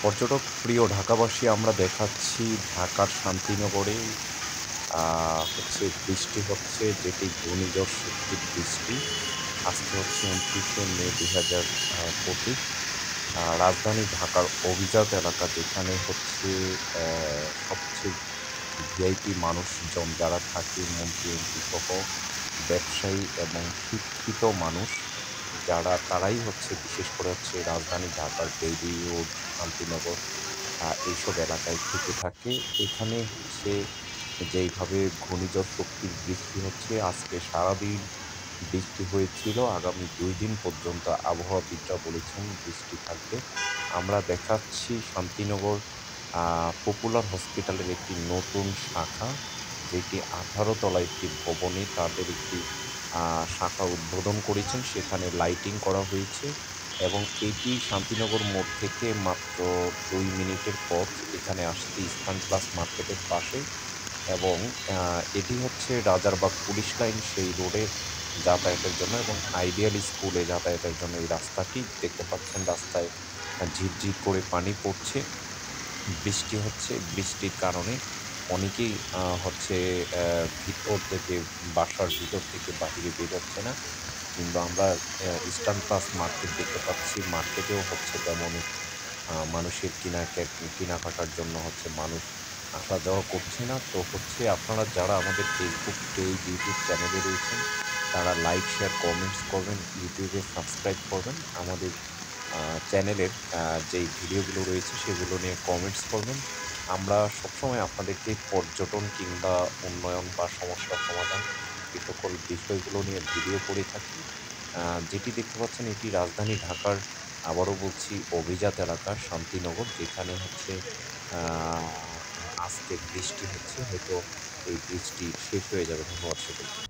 পর্যটক প্রিয় ঢাকাবাসী, আমরা দেখাচ্ছি ঢাকার শান্তিনগরে হচ্ছে বৃষ্টি হচ্ছে, যেটি ঘূর্ণিঝড় শক্তির বৃষ্টি। আজকে হচ্ছে ২৯শে মে ২০২৫। রাজধানী ঢাকার অভিজাত এলাকা, যেখানে হচ্ছে সবচেয়ে ভিআইপি মানুষজন যারা থাকে, মন্ত্রী এমপি সহ ব্যবসায়ী এবং শিক্ষিত মানুষ যারা, তারাই হচ্ছে বিশেষ করে হচ্ছে রাজধানী ঢাকার বেইলি রোড, শান্তিনগর এইসব এলাকায় থেকে থাকে। এখানে হচ্ছে যেইভাবে ঘূর্ণিঝড় শক্তির বৃষ্টি হচ্ছে, আজকে সারাদিন বৃষ্টি হয়েছিল। আগামী ২ দিন পর্যন্ত আবহাওয়াবিদরা বলেছেন বৃষ্টি থাকবে। আমরা দেখাচ্ছি শান্তিনগর পপুলার হসপিটালের একটি নতুন শাখা, যেটি ১৮ তলা একটি ভবনে তাদের একটি শাখা উদ্বোধন করেছেন। সেখানে লাইটিং করা হয়েছে এবং এটি শান্তিনগর মোড় থেকে মাত্র ২ মিনিটের পথ এখানে আসতে, ইস্টার্ন প্লাস মার্কেটের পাশে। এবং এটি হচ্ছে রাজারবাগ পুলিশ লাইন সেই রোডে যাতায়াতের জন্য এবং আইডিয়াল স্কুলে যাতায়াতের জন্য এই রাস্তাটি দেখতে পাচ্ছেন। রাস্তায় ঝিরঝির করে পানি পড়ছে, বৃষ্টি হচ্ছে। বৃষ্টির কারণে অনেকেই হচ্ছে ভিতর থেকে, বাসার ভিতর থেকে বাহিরে বের হচ্ছে না। কিংবা আমরা ইস্টার্ন প্লাস মার্কেট দেখতে পাচ্ছি। মার্কেটেও হচ্ছে তেমনই মানুষের কেনাকাটার জন্য হচ্ছে মানুষ আসা যাওয়া করছে না। তো হচ্ছে আপনারা যারা আমাদের ফেসবুক পেজ, ইউটিউব চ্যানেলে রয়েছেন, তারা লাইক, শেয়ার, কমেন্টস করবেন, ইউটিউবে সাবস্ক্রাইব করবেন। আমাদের চ্যানেলের যেই ভিডিওগুলো রয়েছে সেগুলো নিয়ে কমেন্টস করবেন। আমরা সবসময় আপনাদেরকে পর্যটন কিংবা উন্নয়ন বা সমস্যা সমাধান এ সকল বিষয়গুলো নিয়ে ভিডিও করে থাকি। যেটি দেখতে পাচ্ছেন এটি রাজধানী ঢাকার, আবারও বলছি, অভিজাত এলাকা শান্তিনগর, যেখানে হচ্ছে আ আজকে বৃষ্টি হচ্ছে। হয়তো এই বৃষ্টি শেষ হয়ে যাবে। ধন্যবাদ সকলকে।